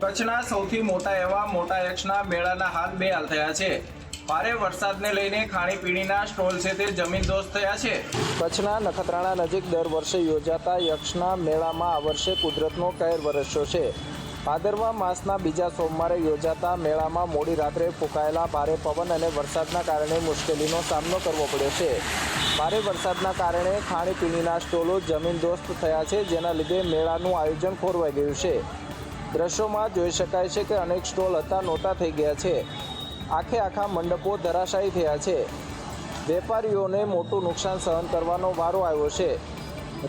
કચ્છના સૌથી મોટા એવા મોટા યક્ષના મેળાના હાલ બે હાલ થયા છે। ભારે વરસાદને લઈને ખાણીપીણીના સ્ટોલ છે તે જમીનદોસ્ત થયા છે। કચ્છના નખત્રાણા નજીક દર વર્ષે યોજાતા યક્ષના મેળામાં આ વર્ષે કુદરતનો કહેર વરસ્યો છે। ભાદરવા માસના બીજા સોમવારે યોજાતા મેળામાં મોડી રાત્રે ફૂંકાયેલા ભારે પવન અને વરસાદના કારણે મુશ્કેલીનો સામનો કરવો પડ્યો છે। ભારે વરસાદના કારણે ખાણીપીણીના સ્ટોલો જમીનદોસ્ત થયા છે, જેના લીધે મેળાનું આયોજન ખોરવાઈ ગયું છે। દ્રશ્યોમાં જોઈ શકાય છે કે અનેક સ્ટોલ હતા નહોતા થઈ ગયા છે। આખા મંડપો ધરાશાયી થયા છે। વેપારીઓને મોટું નુકસાન સહન કરવાનો વારો આવ્યો છે।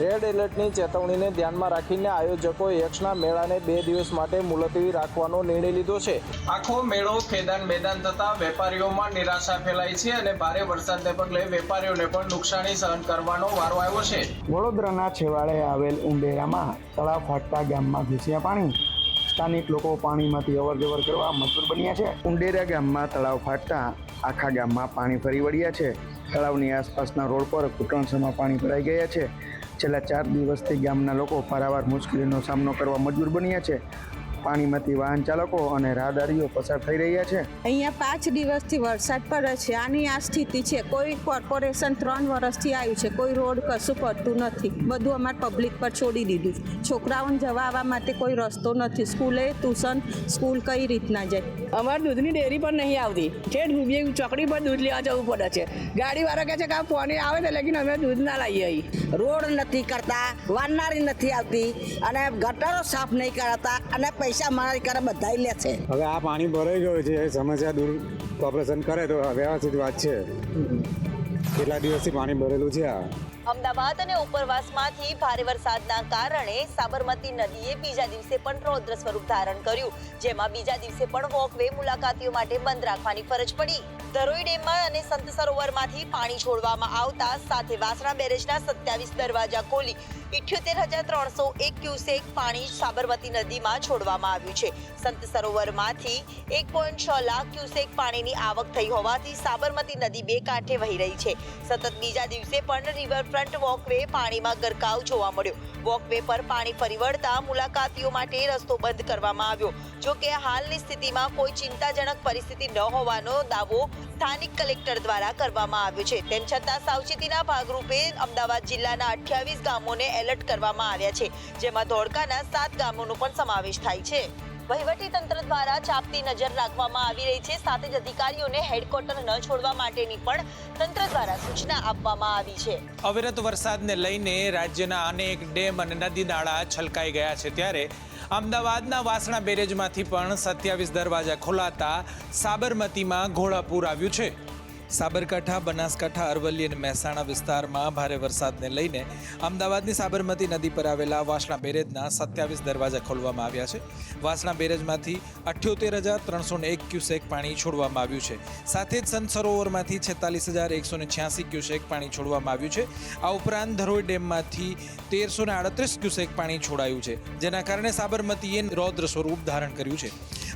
રેડ એલર્ટની ચેતવણીને ધ્યાનમાં રાખીને આયોજકોએ યક્ષના મેળાને 2 દિવસ માટે મુલતવી રાખવાનો નિર્ણય લીધો છે। આખો મેળો ખેદાન મેદાન થતા વેપારીઓમાં નિરાશા ફેલાઈ છે અને ભારે વરસાદને પગલે વેપારીઓને પણ નુકસાની સહન કરવાનો વારો આવ્યો છે। વડોદરાના છેવાડે આવેલ ઉંડેરામાં તળાવ ફાટતા ગામમાં ઘૂસ્યા પાણી। સ્થાનિક લોકો પાણીમાંથી અવરજવર કરવા મજબૂર બન્યા છે। ઉંડેરા ગામમાં તળાવ ફાટતા આખા ગામમાં પાણી ફરી વળ્યા છે। તળાવની આસપાસના રોડ પર ઘૂંટણસમાં પાણી ભરાઈ ગયા છે। છેલ્લા 4 દિવસથી ગામના લોકો પારાવાર મુશ્કેલીનો સામનો કરવા મજબૂર બન્યા છે। પાણીમાંથી વાહન ચાલકો અને રાહદારીઓ પસાર થઈ રહ્યા છે। અહીંયા 5 દિવસથી વરસાદ પડે છે। આની આ સ્થિતિ છે। કોઈ કોર્પોરેશન 3 વર્ષથી આવ્યું છે, કોઈ રોડ કશું કરતું નથી। બધું અમારે પબ્લિક પર છોડી દીધું। છોકરાઓને જવા આવવા માટે કોઈ રસ્તો નથી। સ્કૂલે ટ્યુશન સ્કૂલ કઈ રીતના જાય? અમારે દૂધની ડેરી પણ નહીં આવતી। ઠેઠ ચોકડી પર દૂધ લેવા જવું પડે છે। ગાડીવાળા કહે છે કે આ પાણી આવે છે, લેકિન અમે દૂધ ના લાવીએ। અહીં રોડ નથી કરતા, વારનારી નથી આવતી અને ગટરો સાફ નહીં કરતા અને પૈસા મારી કરે બધા લે છે। હવે આ પાણી ભરાઈ ગયું છે, સમસ્યા દૂર કોર્પોરેશન કરે તો વ્યવસ્થિત વાત છે। કેટલા દિવસથી પાણી ભરેલું છે। અમદાવાદ અને ઉપરવાસમાંથી ભારે વરસાદના કારણે સાબરમતી નદીએ બીજા દિવસે પણ રૌદ્ર સ્વરૂપ ધારણ કર્યું, જેમાં બીજા દિવસે પણ વોકવે મુલાકાતીઓ માટે બંધ રાખવાની ફરજ પડી। ધરોઈ ડેમમાં અને સંત સરોવરમાંથી પાણી છોડવામાં આવતા સાથે વાસણા બેરેજના 27 દરવાજા ખોલી 78,301 ક્યુસેક પાણી સાબરમતી નદીમાં છોડવામાં આવ્યું છે। સંત સરોવરમાંથી 1.6 લાખ ક્યુસેક પાણીની આવક થઈ હોવાથી સાબરમતી નદી બે કાંઠે વહી રહી છે। સતત બીજા દિવસે પણ રિવરફ્રન્ટ વોકવે પાણીમાં ગરકાવ જોવા મળ્યો। વોકવે પર પાણી ફરી વળતા મુલાકાતીઓ માટે રસ્તો બંધ કરવામાં આવ્યો। જો કે હાલની સ્થિતિમાં કોઈ ચિંતાજનક પરિસ્થિતિ ન હોવાનો દાવો સ્થાનિક કલેક્ટર દ્વારા કરવામાં આવ્યો છે। તેમ છતાં સાવચેતીના ભાગરૂપે અમદાવાદ જિલ્લાના 28 ગામોને એલર્ટ કરવામાં આવ્યા છે, જેમાં ધોળકાના 7 ગામોનો પણ સમાવેશ થાય છે। વહીવટી તંત્ર દ્વારા ચાંપતી નજર રાખવામાં આવી રહી છે। સાથે જ અધિકારીઓને હેડક્વાર્ટર ન છોડવા માટેની પણ તંત્ર દ્વારા સૂચના આપવામાં આવી છે। અવિરત વરસાદને લઈને રાજ્યના અનેક ડેમ અને નદી નાળા છલકાઈ ગયા છે, ત્યારે અમદાવાદના વાસણા બેરેજમાંથી પણ 27 દરવાજા ખોલાતા સાબરમતીમાં ઘોડાપૂર આવ્યું છે। સાબરકાંઠા, બનાસકાંઠા, અરવલ્લી અને મહેસાણા વિસ્તારમાં ભારે વરસાદને લઈને અમદાવાદની સાબરમતી નદી પર આવેલા વાસણા બેરેજના 27 દરવાજા ખોલવામાં આવ્યા છે। વાસણા બેરેજમાંથી 78,301 ક્યુસેક પાણી છોડવામાં આવ્યું છે। સાથે જ સંત સરોવરમાંથી 46,186 ક્યુસેક પાણી છોડવામાં આવ્યું છે। આ ઉપરાંત ધરોઈ ડેમમાંથી 1,338 ક્યુસેક પાણી છોડાયું છે, જેના કારણે સાબરમતીએ રૌદ્ર સ્વરૂપ ધારણ કર્યું છે।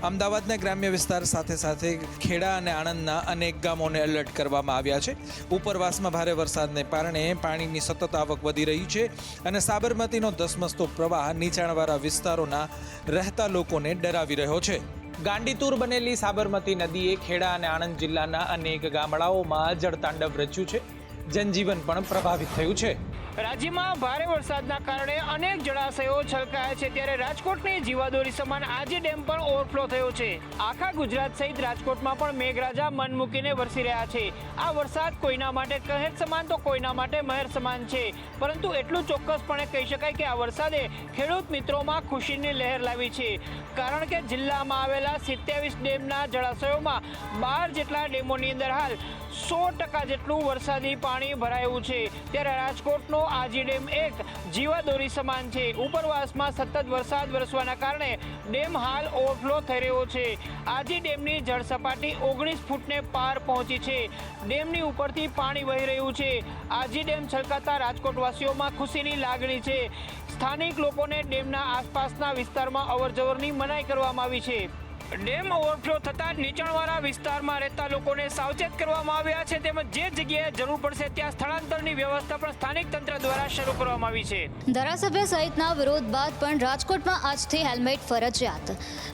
અમદાવાદના ગ્રામ્ય વિસ્તાર સાથે ખેડા અને આણંદના અનેક ગામોને એલર્ટ કરવામાં આવ્યા છે। ઉપરવાસમાં ભારે વરસાદને કારણે પાણીની સતત આવક વધી રહી છે અને સાબરમતીનો ધસમસતો પ્રવાહ નીચાણવાળા વિસ્તારોના રહેતા લોકોને ડરાવી રહ્યો છે। ગાંડીતુર બનેલી સાબરમતી નદીએ ખેડા અને આણંદ જિલ્લાના અનેક ગામડાઓમાં જળતાંડવ રચ્યું છે। જનજીવન પણ પ્રભાવિત થયું છે। રાજ્યમાં ભારે વરસાદના કારણે અનેક જળાશયો છલકાયા છે, ત્યારે રાજકોટની જીવાદોરી સમાન આજે ડેમ પણ ઓવરફ્લો થયો છે। આખા ગુજરાત સહિત રાજકોટમાં પણ મેઘરાજા મન મૂકીને વરસી રહ્યા છે। આ વરસાદ કોઈના માટે કહેર સમાન તો કોઈના માટે મહેર સમાન છે, પરંતુ એટલું ચોક્કસપણે કહી શકાય કે આ વરસાદે ખેડૂત મિત્રોમાં ખુશીની લહેર લાવી છે, કારણ કે જિલ્લામાં આવેલા 27 ડેમના જળાશયોમાં 12 જેટલા ડેમોની અંદર હાલ 100% જેટલું વરસાદી પાણી ભરાયું છે। ત્યારે રાજકોટનો આજી ડેમ એક જીવાદોરી સમાન છે। ઉપરવાસમાં સતત વરસાદ વરસવાના કારણે ડેમ હાલ ઓવરફ્લો થઈ રહ્યો છે। આજી ડેમની જળ સપાટી 19 ફૂટને પાર પહોંચી છે। ડેમની ઉપરથી પાણી વહી રહ્યું છે। આજી ડેમ છલકાતા રાજકોટવાસીઓમાં ખુશીની લાગણી છે। સ્થાનિક લોકોને ડેમના આસપાસના વિસ્તારમાં અવરજવરની મનાઈ કરવામાં આવી છે। ડેમ ઓવરફ્લો થતાં નીચાણવાળા વિસ્તારમાં રહેતા લોકોને સાવચેત કરવામાં આવ્યા છે, તેમજ જે જગ્યાએ જરૂર પડશે ત્યાં સ્થળાંતરની વ્યવસ્થા પણ સ્થાનિક તંત્ર દ્વારા શરૂ કરવામાં આવી છે. ધારાસભ્ય સહિતના વિરોધ બાદ પણ રાજકોટમાં આજથી હેલ્મેટ ફરજિયાત.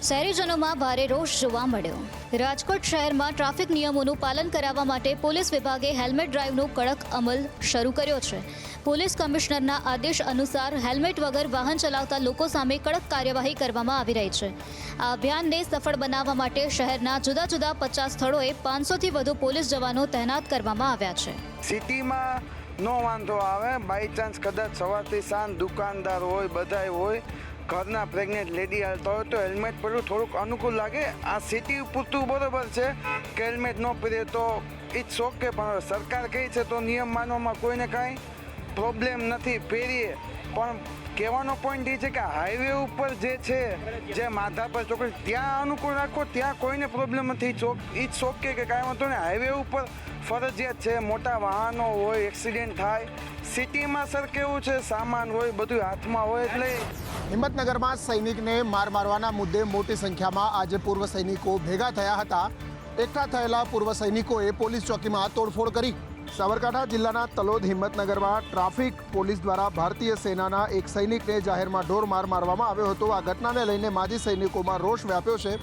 શહેરીજનોમાં ભારે રોષ જોવા મળ્યો. રાજકોટ શહેરમાં ટ્રાફિક નિયમોનું પાલન કરાવવા માટે પોલીસ વિભાગે હેલ્મેટ ડ્રાઈવનો કડક અમલ શરૂ કર્યો છે. પોલીસ કમિશનરના આદેશ અનુસાર હેલ્મેટ વગર વાહન ચલાવતા લોકો સામે કડક કાર્યવાહી કરવામાં આવી રહી છે. આ અભિયાનને સફળ બનાવવા માટે શહેરના જુદા જુદા 50 સ્થળોએ 500થી વધુ પોલીસ જવાનો તૈનાત કરવામાં આવ્યા છે. સિટીમાં નો વાંધો આવે, બાય ચાન્સ કદાચ સવારથી સાંજ દુકાનદાર હોય, બધાય હોય, ઘરના પ્રેગ્નેન્ટ લેડી હાલતા હોય તો હેલ્મેટ પહેરવું થોડુંક અનુકૂળ લાગે. આ સિટી પૂરતું બરોબર છે કે હેલ્મેટ ન પહેરે તો ઇટ્સ ઓકે, પણ સરકાર કહે છે તો નિયમ માનવામાં કોઈને કાંઈ પ્રોબ્લેમ નથી, પહેરીએ. પણ કહેવાનો પોઈન્ટ એ છે કે હાઈવે ઉપર જે છે, જે માધાપર ચોકડી ત્યાં અનુકૂળ રાખો, ત્યાં કોઈને પ્રોબ્લેમ નથી. ઇટ્સ ઓકે કે કાંઈ વાંધો નહીં, હાઈવે ઉપર ફરજિયાત છે. મોટા વાહનો હોય, એક્સિડન્ટ થાય. સિટીમાં સર કેવું છે, સામાન હોય, બધું હાથમાં હોય. એટલે હિંમતનગરમાં સૈનિકને માર મારવાના મુદ્દે મોટી સંખ્યામાં આજે પૂર્વ સૈનિકો ભેગા થયા હતા. એકઠા થયેલા પૂર્વ સૈનિકોએ પોલીસ ચોકીમાં તોડફોડ કરી. સાબરકાંઠા જિલ્લાના તલોદ હિંમતનગરમાં ટ્રાફિક પોલીસ દ્વારા ભારતીય સેનાના એક સૈનિકને જાહેરમાં ઢોર માર મારવામાં આવ્યો હતો. આ ઘટનાને લઈને માજી સૈનિકોમાં રોષ વ્યાપ્યો છે.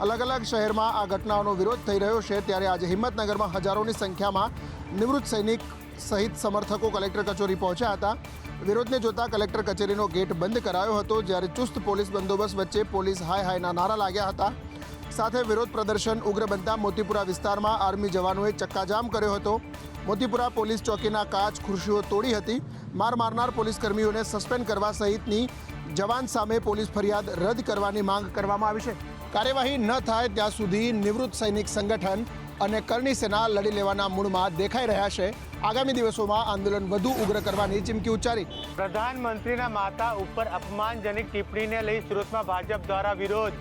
અલગ અલગ શહેરમાં આ ઘટનાઓનો વિરોધ થઈ રહ્યો છે. ત્યારે આજે હિંમતનગરમાં હજારોની સંખ્યામાં નિવૃત્ત સૈનિક સહિત સમર્થકો કલેક્ટર કચેરી પહોંચ્યા હતા. વિરોધને જોતા કલેક્ટર કચેરીનો ગેટ બંધ કરાયો હતો. જ્યારે ચુસ્ત પોલીસ બંદોબસ્ત વચ્ચે પોલીસ હાય હાયના નારા લાગ્યા હતા. સાથે વિરોધ પ્રદર્શન ઉગ્ર બનતા મોતીપુરા વિસ્તારમાં આર્મી જવાનોએ ચક્કાજામ કર્યો હતો. મોતીપુરા પોલીસ ચોકીના કાચ ખુરશીઓ તોડી હતી. માર મારનાર પોલીસ કર્મીઓને સસ્પેન્ડ કરવા સહિતની જવાન સામે પોલીસ ફરિયાદ રદ કરવાની માંગ કરવામાં આવી છે. કાર્યવાહી ન થાય ત્યાં સુધી નિવૃત્ત સૈનિક સંગઠન અને કરણી સેના લડી લેવાના મૂડમાં દેખાઈ રહ્યા છે. આગામી દિવસોમાં આંદોલન વધુ ઉગ્ર કરવાની ચીમકી ઉચ્ચારી. પ્રધાનમંત્રીના માતા ઉપર અપમાનજનક ટિપ્પણીને લઈ સુરતમાં ભાજપ દ્વારા વિરોધ.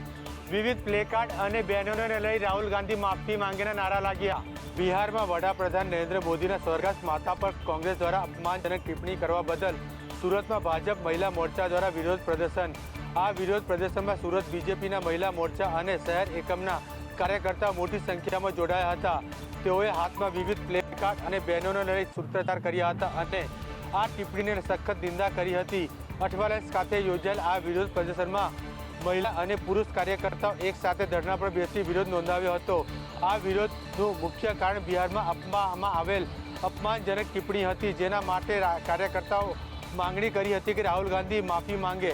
વિવિધ પ્લેકાર્ડ અને બેનરોને લઈ રાહુલ ગાંધી માફી માંગીને નારા લાગ્યા. બિહારમાં વડાપ્રધાન નરેન્દ્ર મોદીના સ્વર્ગસ્થ માતા પર કોંગ્રેસ દ્વારા અપમાનજનક ટિપ્પણી કરવા બદલ સુરતમાં ભાજપ મહિલા મોરચા દ્વારા વિરોધ પ્રદર્શન. આ વિરોધ પ્રદર્શનમાં સુરત બીજેપીના મહિલા મોરચા અને શહેર એકમના કાર્યકર્તાઓ મોટી સંખ્યામાં જોડાયા હતા. તેઓએ હાથમાં વિવિધ પ્લેકાર્ડ અને બેનરોને લઈ સૂત્રોચ્ચાર કર્યા હતા અને આ ટિપ્પણીને સખત નિંદા કરી હતી. અઠવાલાઇન્સ ખાતે યોજાયેલ આ વિરોધ પ્રદર્શનમાં મહિલા અને પુરુષ કાર્યકર્તાઓ એક સાથે ધરણા પર બેસી વિરોધ નોંધાવ્યો હતો. આ વિરોધનું મુખ્ય કારણ બિહારમાં આપવામાં આવેલ અપમાનજનક ટિપ્પણી હતી, જેના માટે કાર્યકર્તાઓ માંગણી કરી હતી કે રાહુલ ગાંધી માફી માંગે.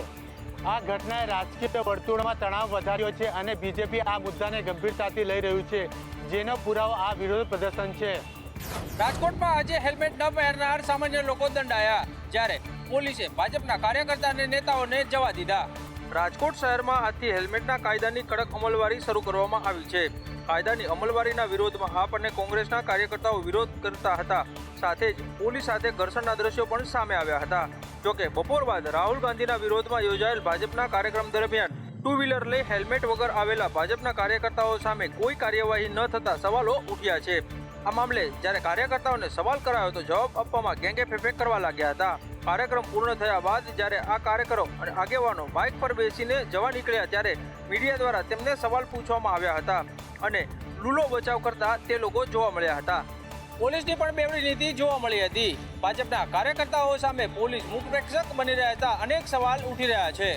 આ ઘટનાએ રાજકીય વર્તુળમાં તણાવ વધાર્યો છે અને બીજેપી આ મુદ્દાને ગંભીરતાથી લઈ રહ્યું છે, જેનો પુરાવો આ વિરોધ પ્રદર્શન છે. રાજકોટમાં આજે હેલ્મેટ ન પહેરનાર સામાન્ય લોકો દંડાયા, જ્યારે પોલીસે ભાજપના કાર્યકર્તા અને નેતાઓને જવા દીધા. રાજકોટ શહેરમાં આજથી હેલ્મેટના કાયદાની કડક અમલવારી શરૂ કરવામાં આવી છે. કાયદાની અમલવારીના વિરોધમાં આપ અને કોંગ્રેસના કાર્યકર્તાઓ વિરોધ કરતા હતા. સાથે જ પોલીસ સાથે ઘર્ષણના દ્રશ્યો પણ સામે આવ્યા હતા. જોકે બપોર બાદ રાહુલ ગાંધીના વિરોધમાં યોજાયેલ ભાજપના કાર્યક્રમ દરમિયાન ટુ વ્હીલર લઈ હેલ્મેટ વગર આવેલા ભાજપના કાર્યકર્તાઓ સામે કોઈ કાર્યવાહી ન થતા સવાલો ઉઠ્યા છે. આ મામલે જ્યારે કાર્યકર્તાઓને સવાલ કરાયો તો જવાબ આપવામાં ગેંગે ફેફે કરવા લાગ્યા હતા. કાર્યક્રમ પૂર્ણ થયા બાદ જ્યારે આ કાર્યકરો અને આગેવાનો બાઇક પર બેસીને જવા નીકળ્યા ત્યારે મીડિયા દ્વારા તેમને સવાલ પૂછવામાં આવ્યા હતા અને લૂલો બચાવ કરતા તે લોકો જોવા મળ્યા હતા. પોલીસની પણ બેવડી નીતિ જોવા મળી હતી. ભાજપના કાર્યકર્તાઓ સામે પોલીસ મુખ પ્રેક્ષક બની રહ્યા હતા. અનેક સવાલ ઉઠી રહ્યા છે.